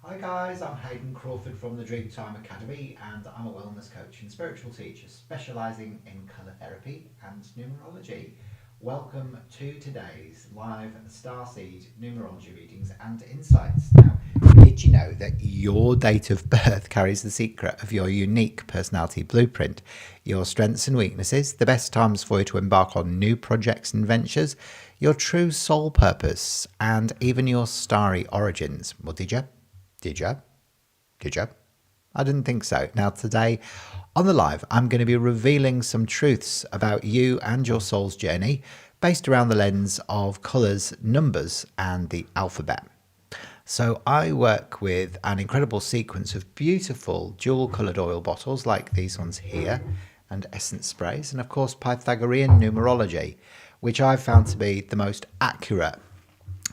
Hi guys, I'm Hayden Crawford from the Dreamtime Academy and I'm a wellness coach and spiritual teacher specialising in colour therapy and numerology. Welcome to today's live Starseed Numerology Readings and Insights. Now, did you know that your date of birth carries the secret of your unique personality blueprint, your strengths and weaknesses, the best times for you to embark on new projects and ventures, your true soul purpose, and even your starry origins? Well, did you? Did you? Did you? I didn't think so. Now, today on the live, I'm going to be revealing some truths about you and your soul's journey based around the lens of colours, numbers, and the alphabet. So, I work with an incredible sequence of beautiful dual coloured oil bottles like these ones here, and essence sprays, and of course, Pythagorean numerology, which I've found to be the most accurate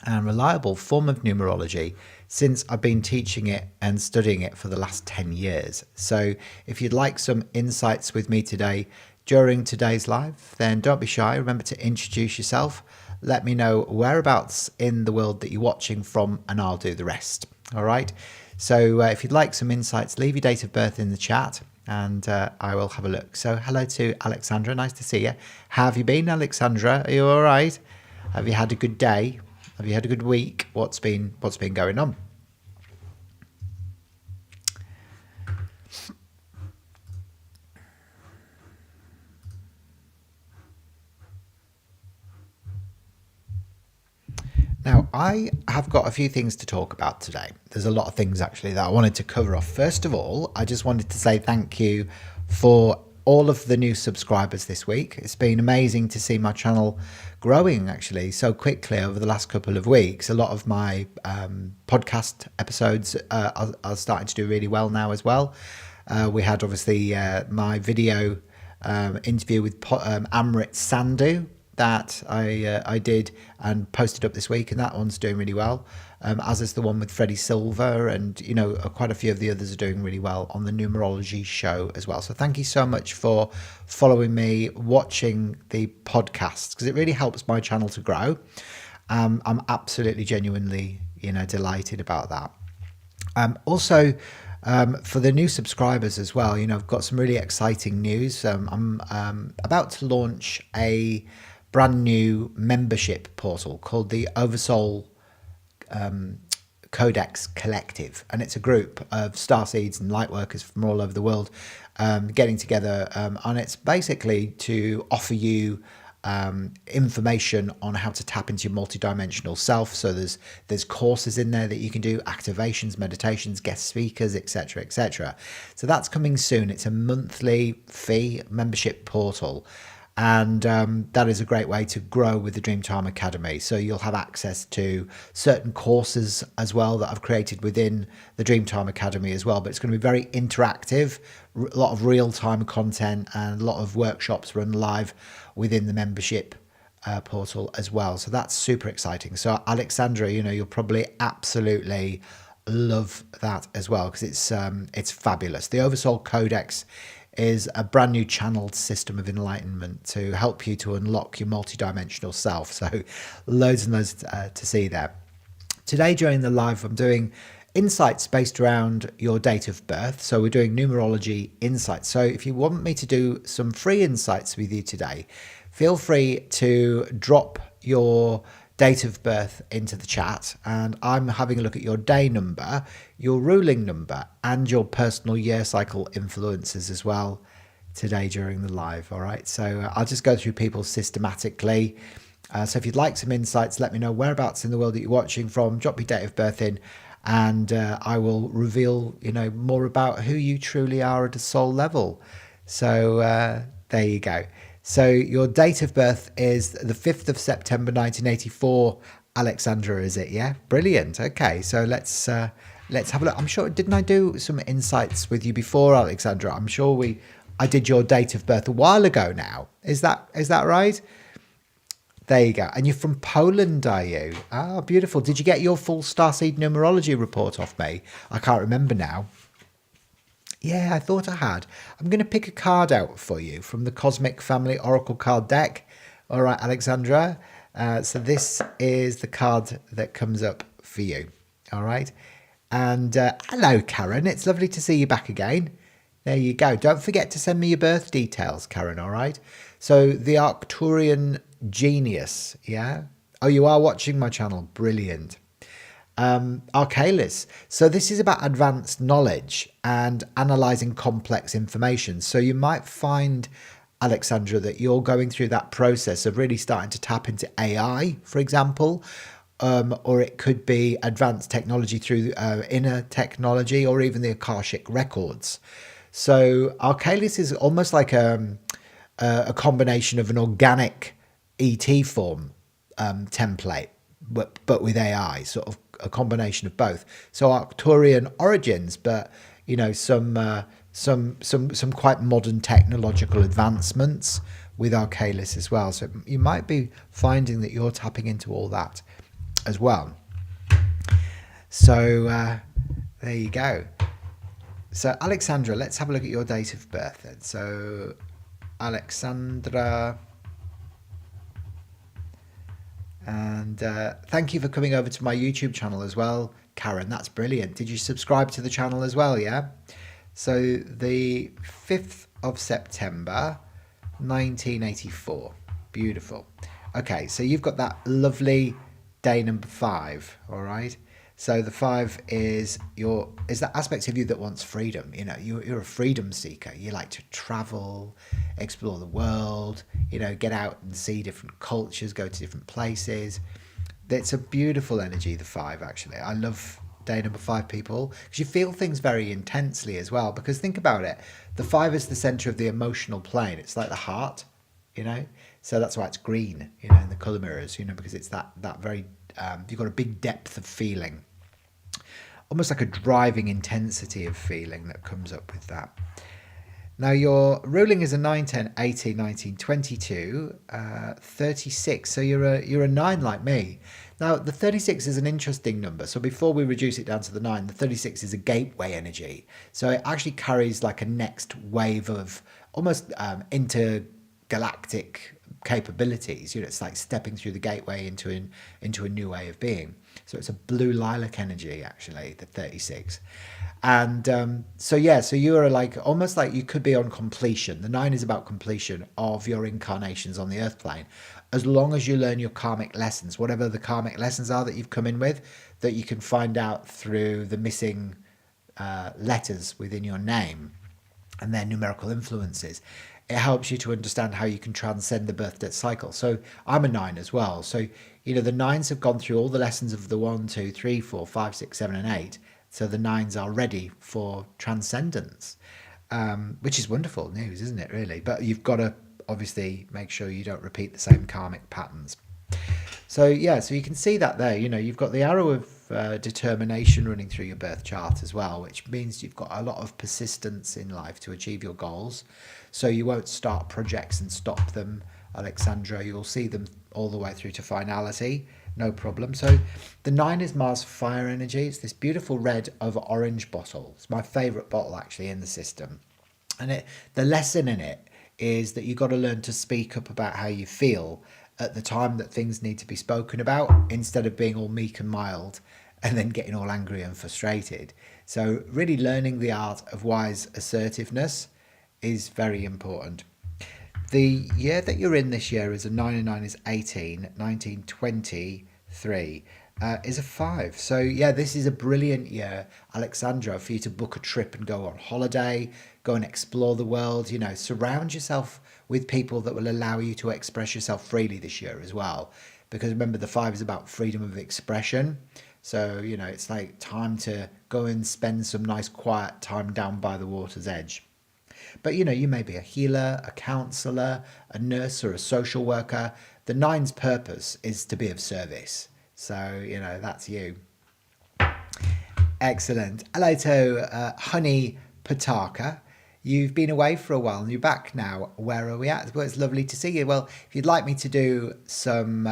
and reliable form of numerology since I've been teaching it and studying it for the last 10 years. So if you'd like some insights with me today during today's live, then don't be shy. Remember to introduce yourself. Let me know whereabouts in the world that you're watching from and I'll do the rest. All right. So if you'd like some insights, leave your date of birth in the chat and I will have a look. So hello to Alexandra. Nice to see you. How have you been, Alexandra? Are you all right? Have you had a good day? Have you had a good week? What's been going on? Now, I have got a few things to talk about today. There's a lot of things actually that I wanted to cover off. First of all, I just wanted to say thank you for all of the new subscribers this week. It's been amazing to see my channel growing actually so quickly over the last couple of weeks. A lot of my podcast episodes are starting to do really well now as well. We had obviously my video interview with Amrit Sandhu that I did and posted up this week, and that one's doing really well, as is the one with Freddie Silver, and quite a few of the others are doing really well on the numerology show as well. So thank you so much for following me, watching the podcasts, because it really helps my channel to grow. I'm absolutely genuinely delighted about that. Also, for the new subscribers as well, I've got some really exciting news. I'm about to launch a brand new membership portal called the Oversoul Codex Collective, and it's a group of starseeds and lightworkers from all over the world getting together, and it's basically to offer you information on how to tap into your multidimensional self. So there's courses in there that you can do, activations, meditations, guest speakers, etc., etc. So that's coming soon. It's a monthly fee membership portal, and that is a great way to grow with the Dreamtime Academy. So you'll have access to certain courses as well that I've created within the Dreamtime Academy as well. But it's going to be very interactive, a lot of real-time content, and a lot of workshops run live within the membership portal as well. So that's super exciting. So Alexandra, you'll probably absolutely love that as well, because it's fabulous. The Oversoul Codex is a brand new channeled system of enlightenment to help you to unlock your multidimensional self. So loads and loads to see there. Today during the live, I'm doing insights based around your date of birth. So we're doing numerology insights. So if you want me to do some free insights with you today, feel free to drop your date of birth into the chat, and I'm having a look at your day number, your ruling number, and your personal year cycle influences as well today during the live. All right, so I'll just go through people systematically. So if you'd like some insights, let me know whereabouts in the world that you're watching from, drop your date of birth in, and I will reveal more about who you truly are at a soul level. So there you go. So your date of birth is the 5th of September 1984. Alexandra, is it? Yeah, brilliant. Okay, so let's have a look. I'm sure, didn't I do some insights with you before, Alexandra? I'm sure I did your date of birth a while ago now. Is that right? There you go. And you're from Poland, are you? Ah, beautiful. Did you get your full Starseed Numerology Report off me? I can't remember now. Yeah, I thought I had. I'm going to pick a card out for you from the Cosmic Family Oracle card deck. All right, Alexandra. So this is the card that comes up for you. All right. And hello, Karen. It's lovely to see you back again. There you go. Don't forget to send me your birth details, Karen, all right? So the Arcturian Genius, yeah? Oh, you are watching my channel. Brilliant. Arcalis. So this is about advanced knowledge and analyzing complex information. So you might find, Alexandra, that you're going through that process of really starting to tap into AI, for example, or it could be advanced technology through inner technology, or even the Akashic records. So Arcalis is almost like a combination of an organic ET form template, but with AI, sort of a combination of both. So Arcturian origins, but you know, some quite modern technological advancements with Arcalis as well. So you might be finding that you're tapping into all that as well. So there you go. So Alexandra, let's have a look at your date of birth then. So Alexandra, and thank you for coming over to my YouTube channel as well, Karen. That's brilliant. Did you subscribe to the channel as well? Yeah. So the 5th of September 1984. Beautiful. Okay, so you've got that lovely day number 5. All right. So the 5 is that aspect of you that wants freedom. You know, you're a freedom seeker. You like to travel, explore the world, you know, get out and see different cultures, go to different places. It's a beautiful energy, the 5, actually. I love day number 5 people, because you feel things very intensely as well. Because think about it, the 5 is the center of the emotional plane. It's like the heart, you know. So that's why it's green, you know, in the color mirrors, you know, because it's that very you've got a big depth of feeling, almost like a driving intensity of feeling that comes up with that. Now your ruling is a 9, 10, 18, 19, 22, 36. So you're a 9 like me. Now the 36 is an interesting number. So before we reduce it down to the 9, the 36 is a gateway energy. So it actually carries like a next wave of almost intergalactic capabilities. You know, it's like stepping through the gateway into a new way of being. So it's a blue lilac energy, actually, the 36. And so you're like almost like you could be on completion. The 9 is about completion of your incarnations on the earth plane, as long as you learn your karmic lessons, whatever the karmic lessons are that you've come in with, that you can find out through the missing letters within your name and their numerical influences. It helps you to understand how you can transcend the birth-death cycle. So I'm a 9 as well. So, you know, the 9s have gone through all the lessons of the 1, 2, 3, 4, 5, 6, 7, and 8. So the 9s are ready for transcendence, which is wonderful news, isn't it, really? But you've got to obviously make sure you don't repeat the same karmic patterns. So, yeah, so you can see that there. You know, you've got the arrow of determination running through your birth chart as well, which means you've got a lot of persistence in life to achieve your goals. So you won't start projects and stop them, Alexandra. You'll see them all the way through to finality, no problem. So the 9 is Mars fire energy. It's this beautiful red over orange bottle. It's my favourite bottle, actually, in the system. And the lesson in it is that you've got to learn to speak up about how you feel at the time that things need to be spoken about, instead of being all meek and mild and then getting all angry and frustrated. So really learning the art of wise assertiveness is very important. The year that you're in this year is a 9 and 9 is 18, 19, 23 is a 5. So yeah, this is a brilliant year, Alexandra, for you to book a trip and go on holiday, go and explore the world, you know, surround yourself with people that will allow you to express yourself freely this year as well. Because remember, the 5 is about freedom of expression. So, you know, it's like time to go and spend some nice quiet time down by the water's edge. But, you know, you may be a healer, a counsellor, a nurse, or a social worker. The 9's purpose is to be of service. So, you know, that's you. Excellent. Hello to Honey Pataka. You've been away for a while and you're back now. Where are we at? Well, it's lovely to see you. Well, if you'd like me to do some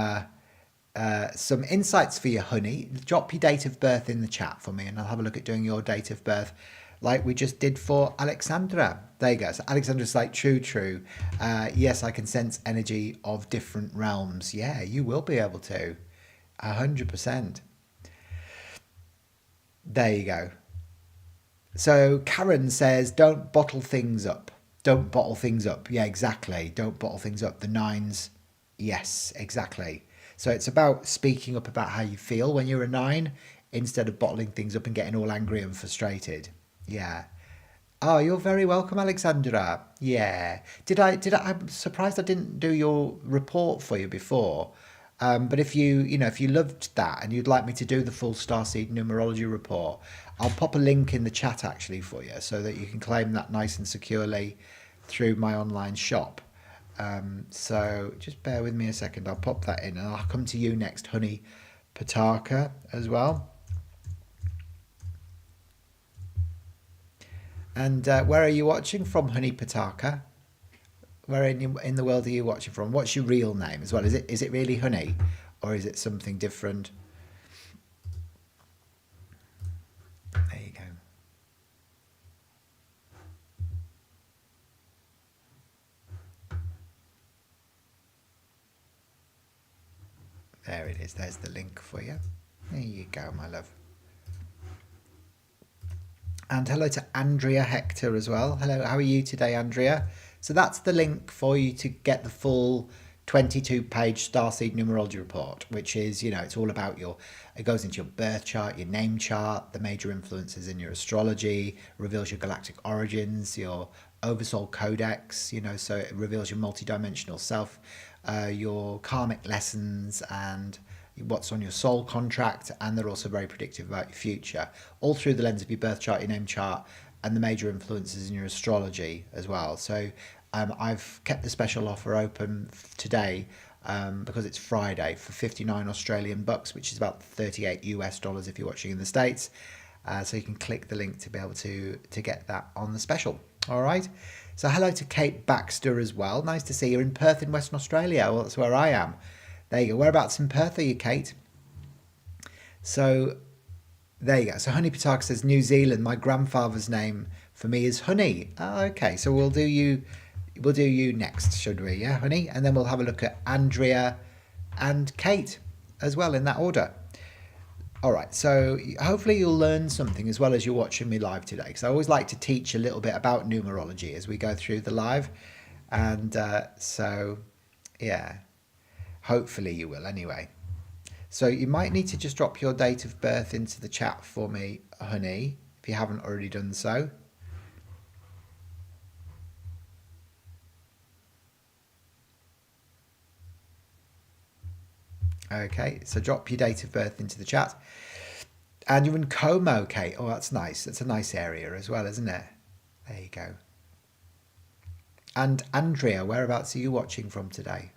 insights for you, honey, drop your date of birth in the chat for me and I'll have a look at doing your date of birth like we just did for Alexandra. There you go. So Alexandra's like, true. Yes, I can sense energy of different realms. Yeah, you will be able to. 100%. There you go. So Karen says, don't bottle things up. Don't bottle things up. Yeah, exactly. Don't bottle things up. The nines. Yes, exactly. So it's about speaking up about how you feel when you're a nine instead of bottling things up and getting all angry and frustrated. Yeah. Oh, you're very welcome, Alexandra. Yeah. I'm surprised I didn't do your report for you before. But if you loved that and you'd like me to do the full Starseed Numerology Report, I'll pop a link in the chat actually for you so that you can claim that nice and securely through my online shop. So just bear with me a second. I'll pop that in and I'll come to you next, Honey Pataka, as well. And where are you watching from, Honey Pataka? Where in the world are you watching from? What's your real name as well? Is it really Honey, or is it something different? There you go. There it is. There's the link for you. There you go, my love. And hello to Andrea Hector as well. Hello, how are you today, Andrea? So that's the link for you to get the full 22-page Starseed Numerology Report, which is, it's all about it goes into your birth chart, your name chart, the major influences in your astrology, reveals your galactic origins, your oversoul codex, so it reveals your multidimensional self, your karmic lessons, and what's on your soul contract, and they're also very predictive about your future, all through the lens of your birth chart, your name chart, and the major influences in your astrology as well. So I've kept the special offer open today because it's Friday for 59 Australian bucks, which is about 38 US dollars if you're watching in the States. So you can click the link to be able to get that on the special. All right. So hello to Kate Baxter as well. Nice to see you in Perth in Western Australia. Well, that's where I am. There you go. Whereabouts in Perth are you, Kate? So there you go. So Honey Pataka says New Zealand. My grandfather's name for me is Honey. Oh, okay. So we'll do you next, should we? Yeah, Honey. And then we'll have a look at Andrea and Kate as well in that order. All right. So hopefully you'll learn something as well as you're watching me live today, because I always like to teach a little bit about numerology as we go through the live, and so yeah. Hopefully you will anyway. So you might need to just drop your date of birth into the chat for me, Honey, if you haven't already done so. Okay, so drop your date of birth into the chat. And you're in Como, Kate. Oh, that's nice. That's a nice area as well, isn't it? There you go. And Andrea, whereabouts are you watching from today?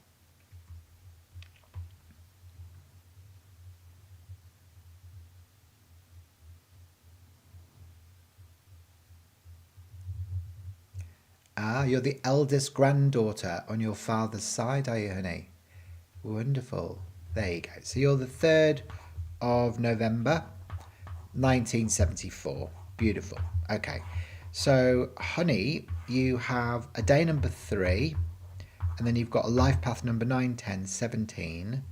Ah, you're the eldest granddaughter on your father's side, are you, Honey? Wonderful. There you go. So you're the 3rd of November, 1974. Beautiful. Okay. So, Honey, you have a day number 3, and then you've got a life path number 9, 10, 17,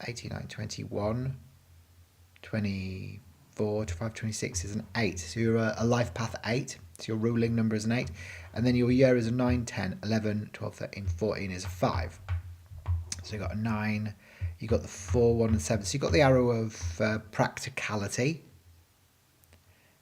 18, 19, 21, 24, 25, 26 is an 8. So you're a life path 8. So your ruling number is an 8. And then your year is a 9, 10, 11, 12, 13, 14 is a 5. So you've got a 9, you've got the 4, 1 and 7. So you've got the arrow of practicality.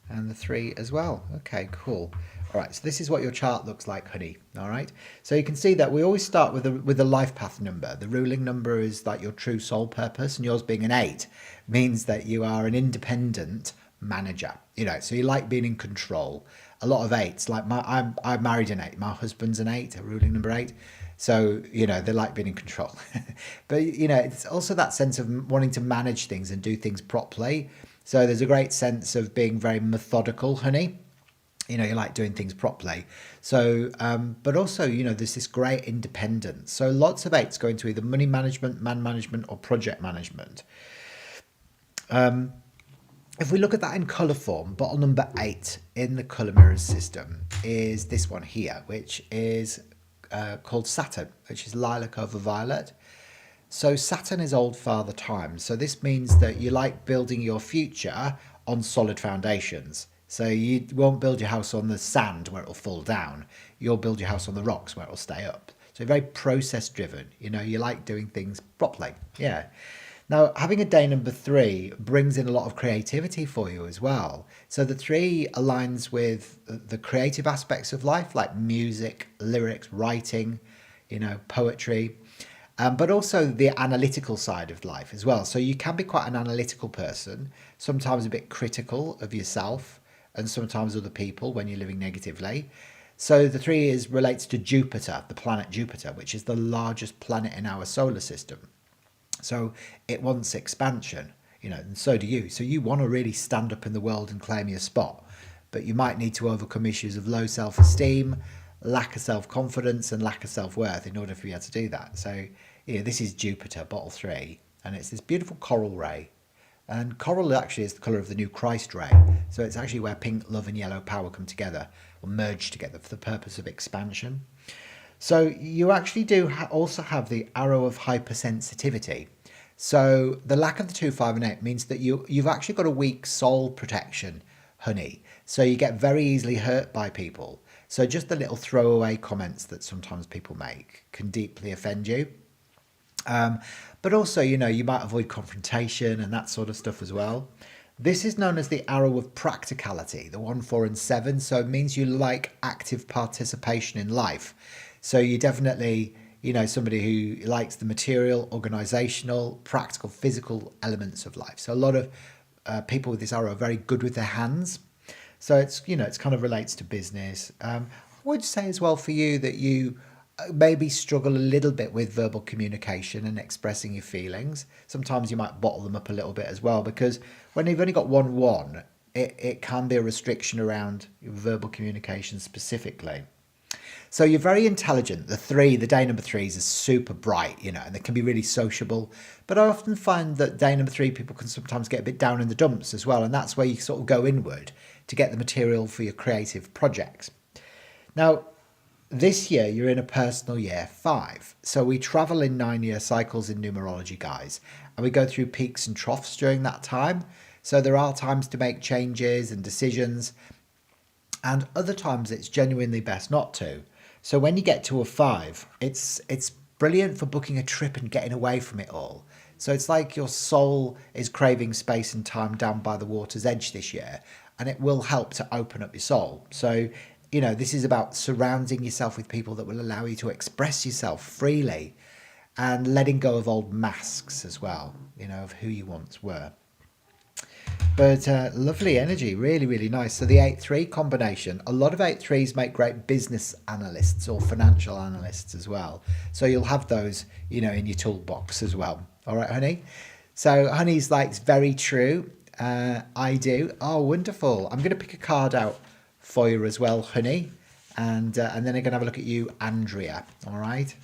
And the 3 as well. Okay, cool. All right, so this is what your chart looks like, Honey. All right. So you can see that we always start with the life path number. The ruling number is like your true soul purpose, and yours being an 8 means that you are an independent manager. So you like being in control. A lot of 8s, like I married an 8. My husband's an 8, a ruling number 8. So, they like being in control. But, it's also that sense of wanting to manage things and do things properly. So there's a great sense of being very methodical, Honey. You like doing things properly. So, but also, there's this great independence. So lots of 8s go into either money management, man management, or project management. If we look at that in colour form, bottle number 8 in the colour mirrors system is this one here, which is called Saturn, which is lilac over violet. So Saturn is old father time. So this means that you like building your future on solid foundations. So you won't build your house on the sand where it'll fall down. You'll build your house on the rocks where it'll stay up. So very process driven. You know, you like doing things properly. Yeah. Now, having a day number 3 brings in a lot of creativity for you as well. So the 3 aligns with the creative aspects of life, like music, lyrics, writing, you know, poetry, but also the analytical side of life as well. So you can be quite an analytical person, sometimes a bit critical of yourself and sometimes other people when you're living negatively. So the 3 is relates to Jupiter, the planet Jupiter, which is the largest planet in our solar system. So it wants expansion, you know, and so do you. So you want to really stand up in the world and claim your spot, but you might need to overcome issues of low self-esteem, lack of self-confidence and lack of self-worth in order for you to do that. So, you know, this is Jupiter, bottle 3, and it's this beautiful coral ray. And coral actually is the colour of the new Christ ray. So it's actually where pink, love and yellow power come together or merge together for the purpose of expansion. So you actually do also have the arrow of hypersensitivity. So the lack of the 2, 5 and 8 means that you've actually got a weak soul protection, honey. So you get very easily hurt by people. So just the little throwaway comments that sometimes people make can deeply offend you. But also, you know, you might avoid confrontation and that sort of stuff as well. This is known as the arrow of practicality, the 1, 4 and 7. So it means you like active participation in life. So you definitely, you know, somebody who likes the material, organizational, practical, physical elements of life. So a lot of people with this arrow are very good with their hands. So it's, you know, it's kind of relates to business. I would say as well for you that you maybe struggle a little bit with verbal communication and expressing your feelings. Sometimes you might bottle them up a little bit as well, because when you've only got 1, 1, it can be a restriction around your verbal communication specifically. So you're very intelligent. The day number 3s are super bright, you know, and they can be really sociable. But I often find that day number 3 people can sometimes get a bit down in the dumps as well. And that's where you sort of go inward to get the material for your creative projects. Now, this year you're in a personal year 5. So we travel in 9-year cycles in numerology, guys, and we go through peaks and troughs during that time. So there are times to make changes and decisions, and other times it's genuinely best not to. So when you get to a 5, it's brilliant for booking a trip and getting away from it all. So it's like your soul is craving space and time down by the water's edge this year, and it will help to open up your soul. So, you know, this is about surrounding yourself with people that will allow you to express yourself freely and letting go of old masks as well, you know, of who you once were. But lovely energy, really, really nice. So the 8-3 combination, a lot of 8-3s make great business analysts or financial analysts as well. So you'll have those, you know, in your toolbox as well. All right, honey? So honey's like, very true. I do. Oh, wonderful. I'm going to pick a card out for you as well, honey. And then I'm going to have a look at you, Andrea. All right?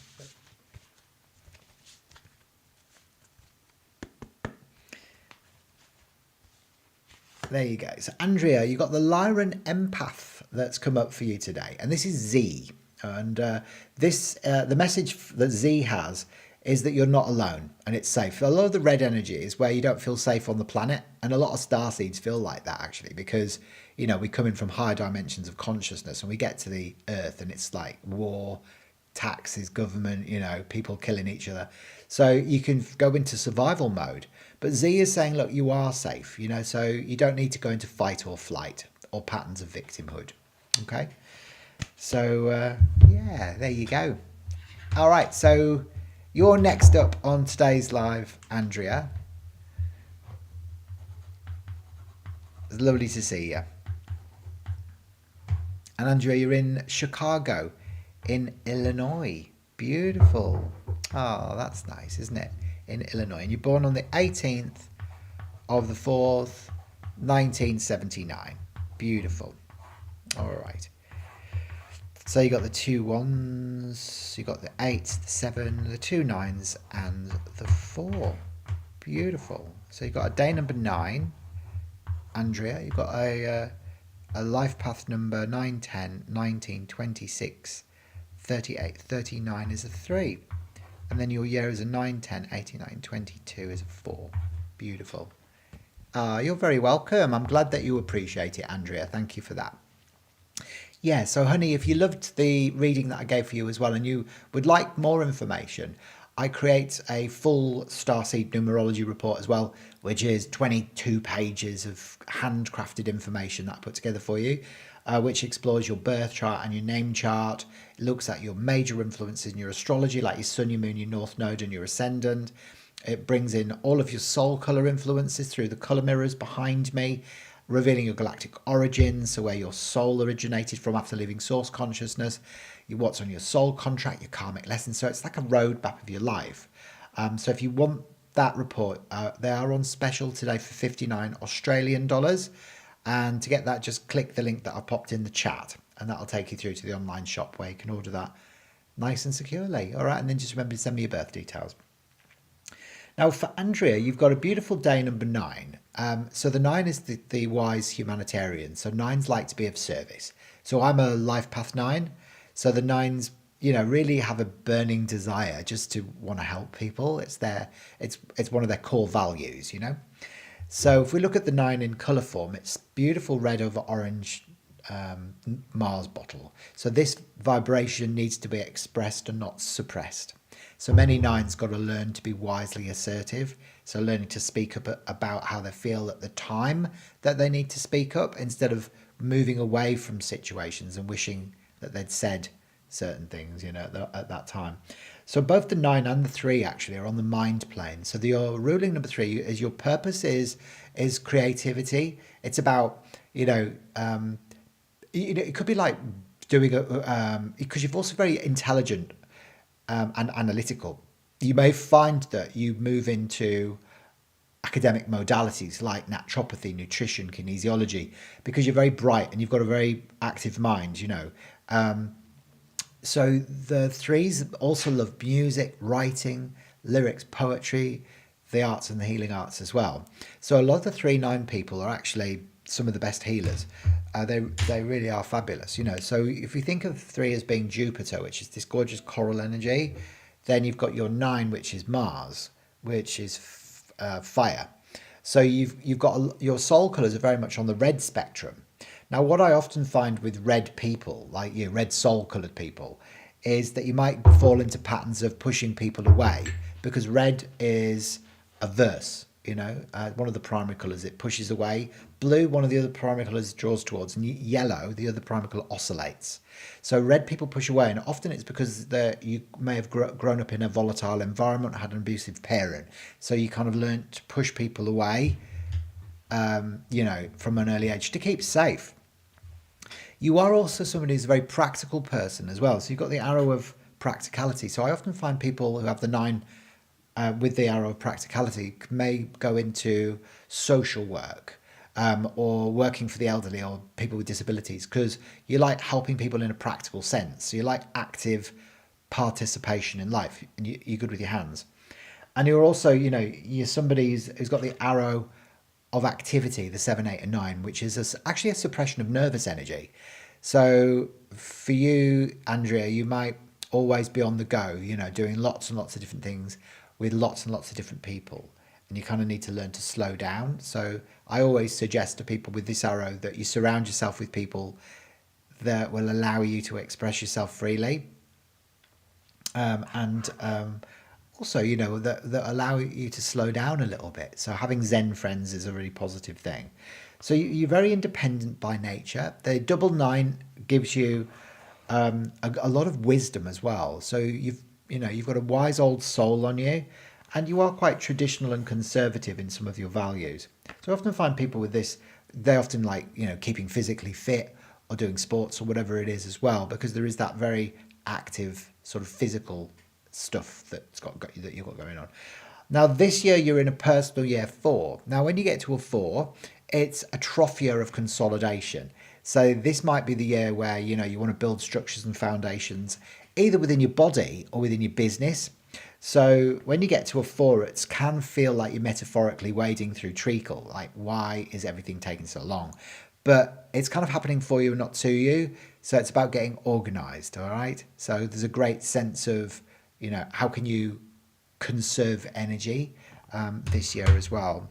There you go. So Andrea, you got the Lyran empath that's come up for you today. And this is Z. And the message that Z has is that you're not alone and it's safe. A lot of the red energy is where you don't feel safe on the planet. And a lot of starseeds feel like that, actually, because, you know, we come in from higher dimensions of consciousness and we get to the earth and it's like war, taxes, government, you know, people killing each other. So you can go into survival mode. But Z is saying, look, you are safe, you know, so you don't need to go into fight or flight or patterns of victimhood. Okay. So, yeah, there you go. All right. So you're next up on today's live, Andrea. It's lovely to see you. And Andrea, you're in Chicago, in Illinois. Beautiful. Oh, that's nice, isn't it? In Illinois. And you're born on the 18th of the 4th, 1979. Beautiful. All right. So you got the 2 1s, you got the 8, the 7, the 2 9s, and the 4. Beautiful. So you got a day number 9, Andrea. You've got a life path number 9, 10, 19, 26, 38, 39 is a 3. And then your year is a 9, 10, 89, 22 is a 4. Beautiful. You're very welcome. I'm glad that you appreciate it, Andrea. Thank you for that. Yeah, so honey, if you loved the reading that I gave for you as well and you would like more information, I create a full Starseed Numerology Report as well, which is 22 pages of handcrafted information that I put together for you, which explores your birth chart and your name chart. It looks at your major influences in your astrology, like your sun, your moon, your north node, and your ascendant. It brings in all of your soul color influences through the color mirrors behind me, revealing your galactic origins, so where your soul originated from after leaving source consciousness, what's on your soul contract, your karmic lessons. So it's like a roadmap of your life. So if you want that report, they are on special today for 59 Australian dollars. And to get that, just click the link that I popped in the chat, and that'll take you through to the online shop where you can order that nice and securely. All right, and then just remember to send me your birth details. Now, for Andrea, you've got a beautiful day number 9. So the 9 is the wise humanitarian. So 9s like to be of service. So I'm a life path 9. So the 9s, really have a burning desire just to want to help people. It's one of their core values. So if we look at the 9 in colour form, it's beautiful red over orange Mars bottle. So this vibration needs to be expressed and not suppressed. So many 9s got to learn to be wisely assertive. So learning to speak up about how they feel at the time that they need to speak up, instead of moving away from situations and wishing that they'd said certain things, at that time. So both the 9 and the 3 actually are on the mind plane. So your ruling number 3 is your purpose is creativity. It's about, it could be like doing because you're also very intelligent and analytical. You may find that you move into academic modalities like naturopathy, nutrition, kinesiology, because you're very bright and you've got a very active mind. So the 3s also love music, writing, lyrics, poetry, the arts and the healing arts as well. So a lot of the 3-9 people are actually some of the best healers. They really are fabulous. So if you think of 3 as being Jupiter, which is this gorgeous coral energy, then you've got your 9, which is Mars, which is fire. So you've got your soul colors are very much on the red spectrum. Now, what I often find with red people, like red soul colored people, is that you might fall into patterns of pushing people away, because red is averse. One of the primary colors, it pushes away. Blue, one of the other primary colors, draws towards, and yellow, the other primary color, oscillates. So red people push away, and often it's because you may have grown up in a volatile environment, had an abusive parent, so you kind of learned to push people away, from an early age to keep safe. You are also somebody who's a very practical person as well. So you've got the arrow of practicality. So I often find people who have the 9 with the arrow of practicality may go into social work, or working for the elderly or people with disabilities, because you like helping people in a practical sense. So you like active participation in life, and you're good with your hands. And you're also, you're somebody who's got the arrow of activity, the 7, 8, and 9, which is actually a suppression of nervous energy. So for you, Andrea, you might always be on the go, doing lots and lots of different things with lots and lots of different people. And you kind of need to learn to slow down. So I always suggest to people with this arrow that you surround yourself with people that will allow you to express yourself freely. And also, that allow you to slow down a little bit. So having Zen friends is a really positive thing. So you're very independent by nature. The double 9 gives you a lot of wisdom as well. So you've got a wise old soul on you, and you are quite traditional and conservative in some of your values. So I often find people with this, they often like, keeping physically fit or doing sports or whatever it is as well, because there is that very active sort of physical stuff that you've got going on. Now, this year you're in a personal year 4. Now, when you get to a 4, it's a trough year of consolidation. So this might be the year where, you want to build structures and foundations, either within your body or within your business. So when you get to a 4, it can feel like you're metaphorically wading through treacle. Like, why is everything taking so long? But it's kind of happening for you and not to you. So it's about getting organized, all right? So there's a great sense of, how can you conserve energy this year as well.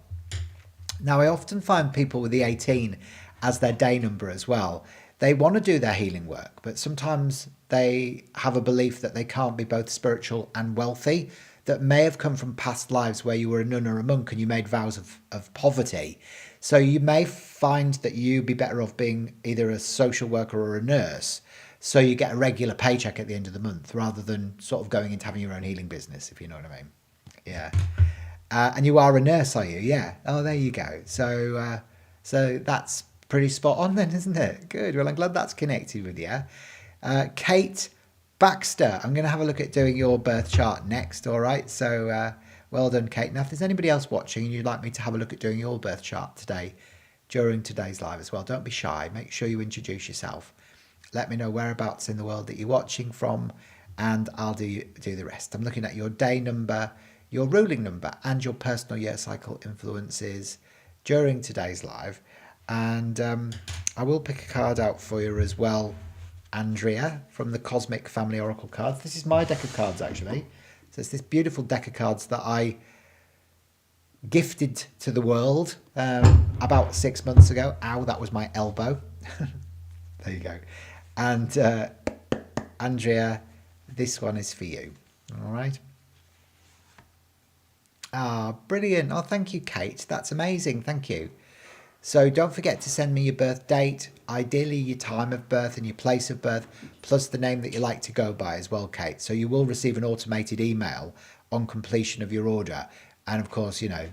Now, I often find people with the 18 as their day number as well. They want to do their healing work, but sometimes they have a belief that they can't be both spiritual and wealthy, that may have come from past lives where you were a nun or a monk and you made vows of poverty. So you may find that you'd be better off being either a social worker or a nurse. So you get a regular paycheck at the end of the month rather than sort of going into having your own healing business, if you know what I mean. Yeah. And you are a nurse, are you? Yeah. Oh, there you go. So that's pretty spot on then, isn't it? Good. Well, I'm glad that's connected with you. Kate Baxter, I'm going to have a look at doing your birth chart next. All right. So well done, Kate. Now, if there's anybody else watching and you'd like me to have a look at doing your birth chart today, during today's live as well, don't be shy. Make sure you introduce yourself. Let me know whereabouts in the world that you're watching from, and I'll do the rest. I'm looking at your day number, your ruling number, and your personal year cycle influences during today's live. And I will pick a card out for you as well, Andrea, from the Cosmic Family Oracle cards. This is my deck of cards, actually. So it's this beautiful deck of cards that I gifted to the world about 6 months ago. Ow, that was my elbow. There you go. And Andrea, this one is for you. All right. Ah, brilliant. Oh, thank you, Kate. That's amazing. Thank you. So don't forget to send me your birth date, ideally your time of birth and your place of birth, plus the name that you like to go by as well, Kate. So you will receive an automated email on completion of your order. And of course, you know,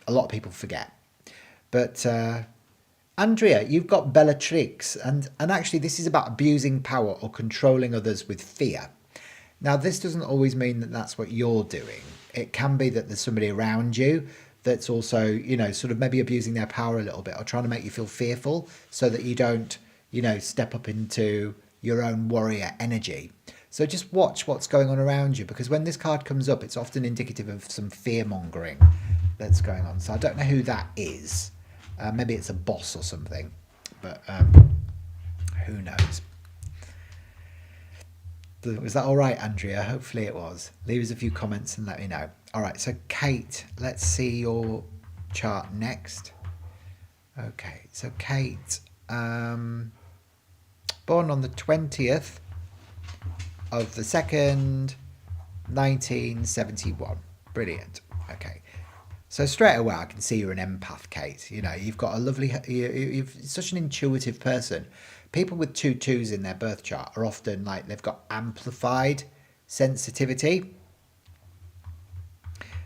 a lot of people forget. But Andrea, you've got Bellatrix. And actually, this is about abusing power or controlling others with fear. Now, this doesn't always mean that that's what you're doing. It can be that there's somebody around you that's also, you know, sort of maybe abusing their power a little bit or trying to make you feel fearful so that you don't, you know, step up into your own warrior energy. So just watch what's going on around you, because when this card comes up, it's often indicative of some fear mongering that's going on. So I don't know who that is. Maybe it's a boss or something, but who knows? Was that all right, Andrea? Hopefully it was. Leave us a few comments and let me know. All right, so Kate, let's see your chart next. Okay, so Kate, born on the 20th of the 2nd, 1971. Brilliant. Okay. So straight away, I can see you're an empath, Kate. You know, you've got a lovely, you're such an intuitive person. People with 2 2s in their birth chart are often like they've got amplified sensitivity.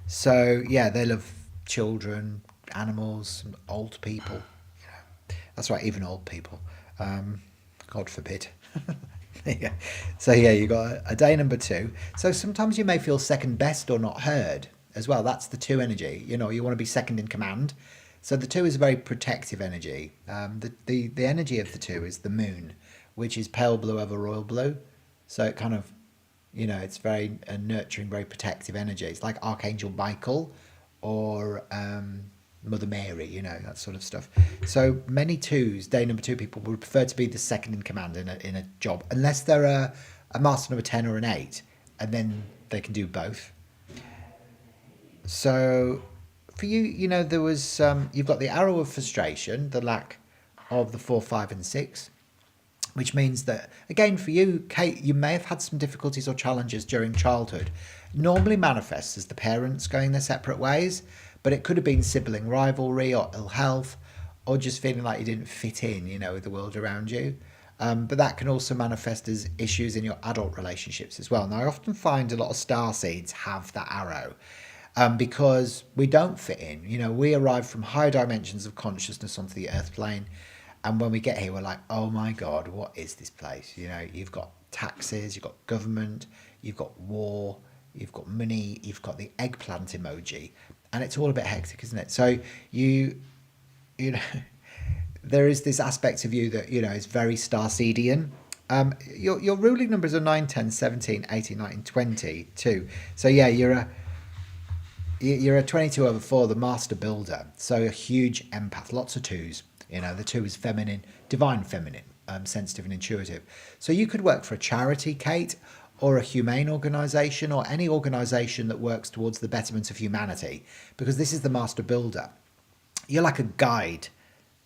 So yeah, they love children, animals, old people. You know, that's right, even old people. God forbid. Yeah. So yeah, you got a day number 2. So sometimes you may feel second best or not heard as well. That's the 2 energy. You know, you want to be second in command. So the 2 is a very protective energy. The energy of the 2 is the moon, which is pale blue over royal blue. So it kind of, you know, it's very nurturing, very protective energy. It's like Archangel Michael or Mother Mary, you know, that sort of stuff. So many 2s, day number 2 people would prefer to be the second in command in a job, unless they're a master number 10 or an 8, and then they can do both. So for you, you know, there was you've got the arrow of frustration, the lack of the 4, 5, and 6, which means that, again, for you, Kate, you may have had some difficulties or challenges during childhood. Normally manifests as the parents going their separate ways, but it could have been sibling rivalry or ill health, or just feeling like you didn't fit in, you know, with the world around you. But that can also manifest as issues in your adult relationships as well. Now, I often find a lot of starseeds have that arrow. Because we don't fit in. You know, we arrive from higher dimensions of consciousness onto the earth plane, and when we get here, we're like, oh my God, what is this place? You know, you've got taxes, you've got government, you've got war, you've got money, you've got the eggplant emoji, and it's all a bit hectic, isn't it? So you know, there is this aspect of you that, you know, is very starseedian. Your ruling numbers are 9, 10, 17, 18, 19, 20 too. So yeah, you're a 22 over 4, the master builder. So a huge empath, lots of 2s. You know, the 2 is feminine, divine feminine, sensitive and intuitive. So you could work for a charity, Kate, or a humane organisation, or any organisation that works towards the betterment of humanity, because this is the master builder. you're like a guide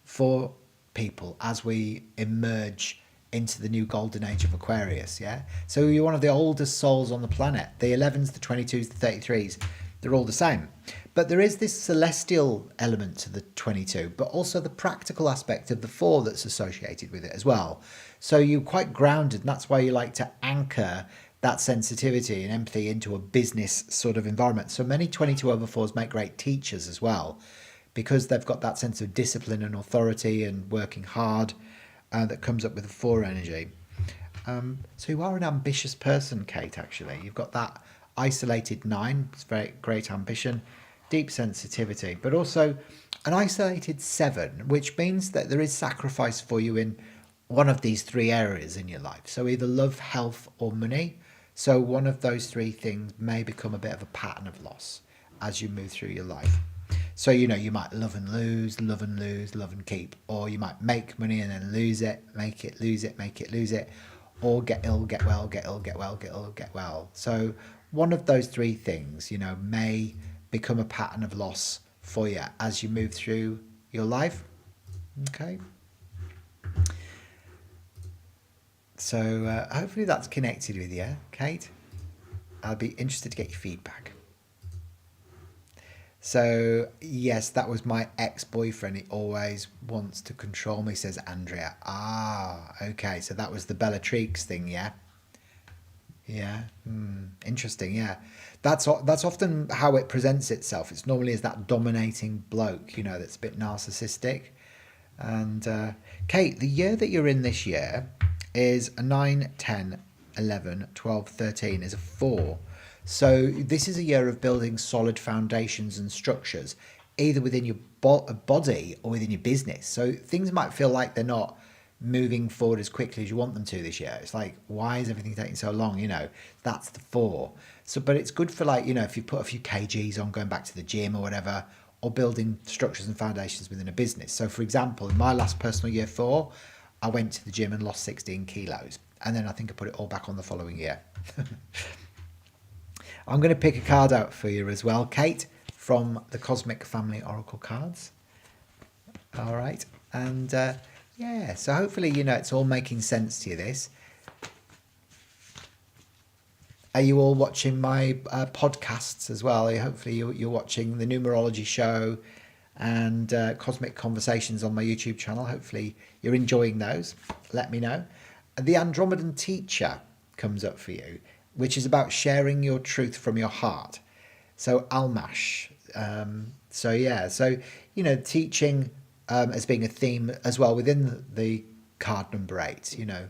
for people as we emerge into the new golden age of Aquarius. Yeah, so you're one of the oldest souls on the planet. The 11s, the 22s, the 33s, they're all the same, but there is this celestial element to the 22, but also the practical aspect of the 4 that's associated with it as well. So you're quite grounded, and that's why you like to anchor that sensitivity and empathy into a business sort of environment. So many 22 over 4s make great teachers as well, because they've got that sense of discipline and authority and working hard that comes up with the 4 energy. So you are an ambitious person, Kate, actually. You've got that isolated 9, it's very great ambition, deep sensitivity, but also an isolated 7, which means that there is sacrifice for you in one of these 3 areas in your life. So either love, health, or money. So one of those 3 things may become a bit of a pattern of loss as you move through your life. So, you know, you might love and lose, love and lose, love and keep, or you might make money and then lose it, make it, lose it, make it, lose it, or get ill, get well, get ill, get well, get ill, get well. So one of those 3 things, you know, may become a pattern of loss for you as you move through your life. Okay. So hopefully that's connected with you, Kate. I'll be interested to get your feedback. So, yes, that was my ex-boyfriend. He always wants to control me, says Andrea. Ah, okay. So that was the Bellatrix thing, yeah? Yeah. Interesting, yeah. That's often how it presents itself. It's normally as that dominating bloke, you know, that's a bit narcissistic. And, Kate, the year that you're in this year is a 9, 10, 11, 12, 13, is a 4. So this is a year of building solid foundations and structures, either within your body or within your business. So things might feel like they're not moving forward as quickly as you want them to this year. It's like, why is everything taking so long? You know, that's the 4. So, but it's good for, like, you know, if you put a few kgs on, going back to the gym or whatever, or building structures and foundations within a business. So for example, in my last personal year 4, I went to the gym and lost 16 kilos. And then I think I put it all back on the following year. I'm going to pick a card out for you as well, Kate, from the Cosmic Family Oracle cards. All right. And yeah, so hopefully, you know, it's all making sense to you, this. Are you all watching my podcasts as well? Hopefully you're watching the Numerology Show and Cosmic Conversations on my YouTube channel. Hopefully you're enjoying those. Let me know. The Andromedan Teacher comes up for you, which is about sharing your truth from your heart. So Almash. So yeah, so, you know, teaching as being a theme as well within the card number 8, you know,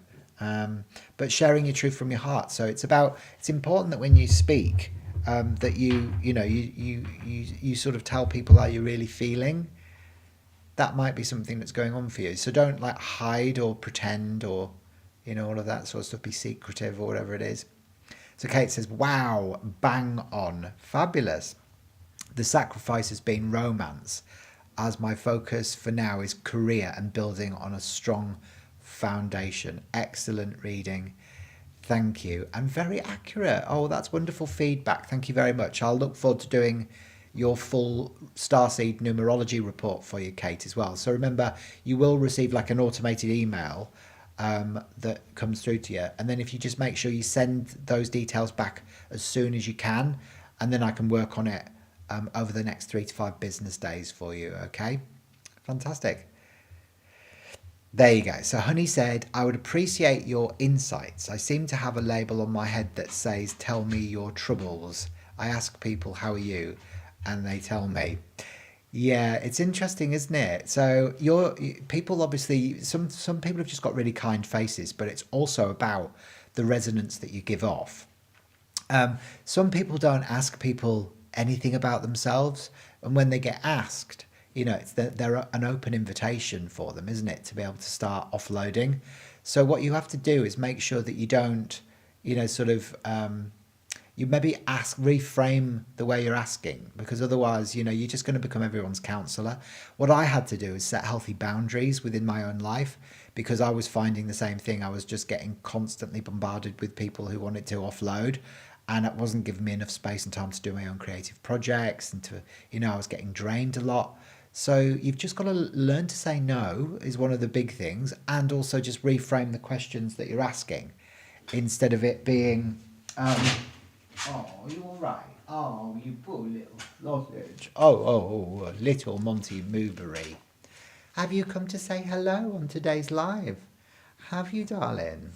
but sharing your truth from your heart. So it's important that when you speak, that you sort of tell people how you're really feeling. That might be something that's going on for you. So don't like hide or pretend or, you know, all of that sort of stuff, be secretive or whatever it is. So Kate says, wow, bang on, fabulous. The sacrifice has been romance, as my focus for now is career and building on a strong foundation. Excellent reading. Thank you. And very accurate. Oh, that's wonderful feedback. Thank you very much. I'll look forward to doing your full Starseed Numerology Report for you, Kate, as well. So remember, you will receive like an automated email that comes through to you, and then if you just make sure you send those details back as soon as you can, and then I can work on it over the next 3 to 5 business days for you. Okay, fantastic. There you go. So Honey said, I would appreciate your insights. I seem to have a label on my head that says, tell me your troubles. I ask people, how are you? And they tell me. Yeah, it's interesting, isn't it? So people obviously, some people have just got really kind faces, but it's also about the resonance that you give off. Some people don't ask people anything about themselves, and when they get asked, you know, they're an open invitation for them, isn't it, to be able to start offloading. So what you have to do is make sure that you don't, you know, sort of you maybe reframe the way you're asking, because otherwise, you know, you're just going to become everyone's counselor. What I had to do is set healthy boundaries within my own life, because I was finding the same thing. I was just getting constantly bombarded with people who wanted to offload, and it wasn't giving me enough space and time to do my own creative projects, and to, you know, I was getting drained a lot. So you've just got to learn to say no is one of the big things, and also just reframe the questions that you're asking instead of it being, oh, you all right? Oh, you poor little sausage. Oh, little Monty Moobery. Have you come to say hello on today's live? Have you, darling?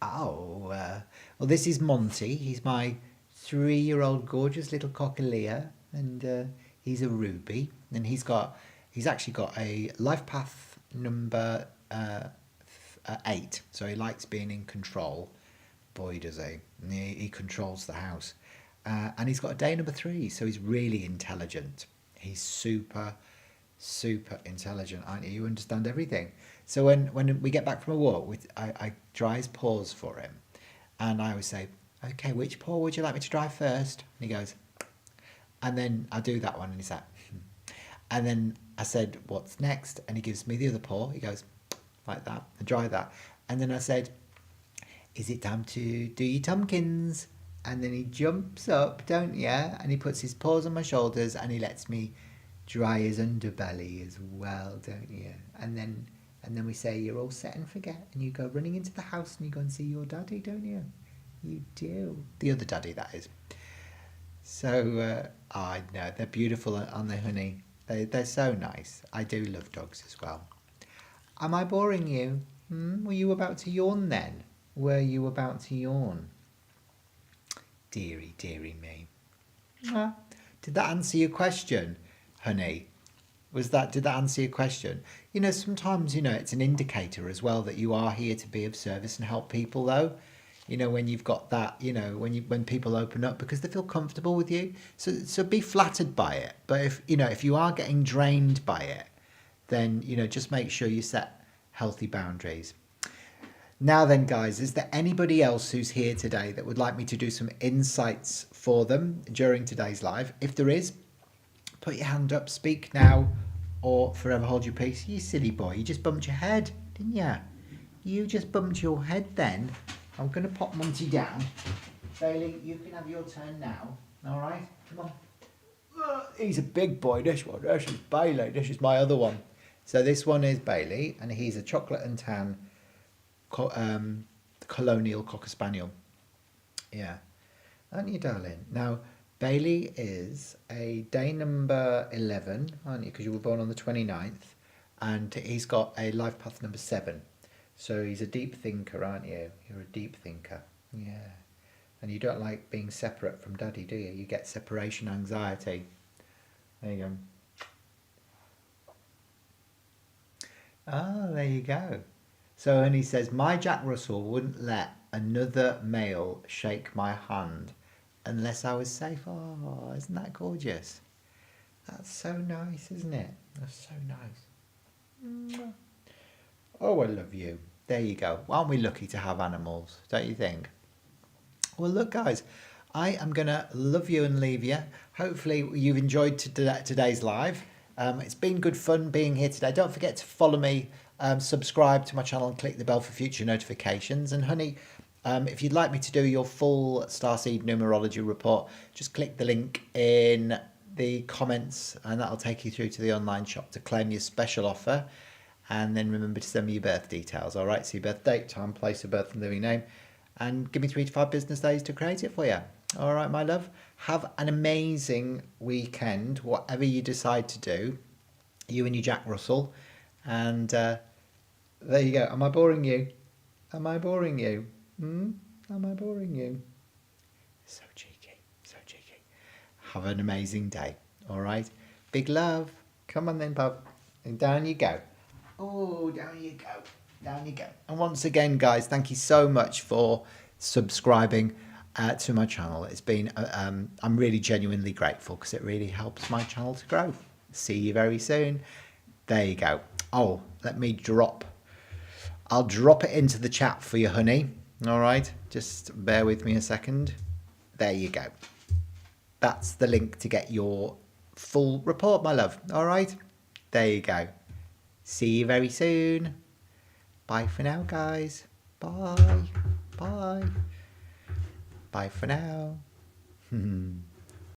Oh, well, this is Monty. He's my 3-year-old gorgeous little cockaleer, and he's a ruby. And he's actually got a life path number 8. So he likes being in control. Boy, does he. And he controls the house. And he's got a day number 3, so he's really intelligent. He's super, super intelligent, aren't you? You understand everything. So when we get back from a walk, I dry his paws for him. And I always say, okay, which paw would you like me to dry first? And he goes, and then I do that one, and he's like, and then I said, what's next? And he gives me the other paw. He goes, like that, and dry that. And then I said, is it time to do your Tomkins? And then he jumps up, don't you? And he puts his paws on my shoulders, and he lets me dry his underbelly as well, don't you? And then we say, you're all set and forget. And you go running into the house and you go and see your daddy, don't you? You do. The other daddy, that is. So, I know, they're beautiful, aren't they, honey? They're so nice. I do love dogs as well. Am I boring you? Were you about to yawn then? Were you about to yawn? Dearie, dearie me. Did that answer your question, honey? Did that answer your question? You know, sometimes, it's an indicator as well that you are here to be of service and help people, though. When you've got that, when people open up because they feel comfortable with you. So be flattered by it. But if you are getting drained by it, then, just make sure you set healthy boundaries. Now then, guys, is there anybody else who's here today that would like me to do some insights for them during today's live? If there is, put your hand up, speak now, or forever hold your peace. You silly boy, you just bumped your head, didn't you? You just bumped your head then. I'm going to pop Monty down. Bailey, you can have your turn now. All right? Come on. He's a big boy, this one. This is Bailey. This is my other one. So this one is Bailey, and he's a chocolate and tan colonial Cocker Spaniel. Yeah. Aren't you, darling? Now, Bailey is a day number 11, aren't you? Because you were born on the 29th. And he's got a life path number 7. So he's a deep thinker, aren't you? You're a deep thinker. Yeah. And you don't like being separate from daddy, do you? You get separation anxiety. There you go. There you go. So, and he says, my Jack Russell wouldn't let another male shake my hand unless I was safe. Oh, isn't that gorgeous? That's so nice, isn't it? That's so nice. Oh, I love you. There you go. Aren't we lucky to have animals, don't you think? Well, look, guys, I am going to love you and leave you. Hopefully you've enjoyed today's live. It's been good fun being here today. Don't forget to follow me, subscribe to my channel and click the bell for future notifications. And honey, if you'd like me to do your full Starseed Numerology Report, just click the link in the comments and that'll take you through to the online shop to claim your special offer. And then remember to send me your birth details, all right? So your birth date, time, place of birth and living name. And give me 3 to 5 business days to create it for you. All right, my love. Have an amazing weekend, whatever you decide to do. You and your Jack Russell. And there you go. Am I boring you? Am I boring you? Am I boring you? So cheeky, so cheeky. Have an amazing day, all right? Big love. Come on then, pup. And down you go. Oh, down you go. Down you go. And once again, guys, thank you so much for subscribing to my channel. It's been, I'm really genuinely grateful because it really helps my channel to grow. See you very soon. There you go. Oh, let me I'll drop it into the chat for you, honey. All right. Just bear with me a second. There you go. That's the link to get your full report, my love. All right. There you go. See you very soon. Bye for now, guys. Bye. Bye. Bye for now.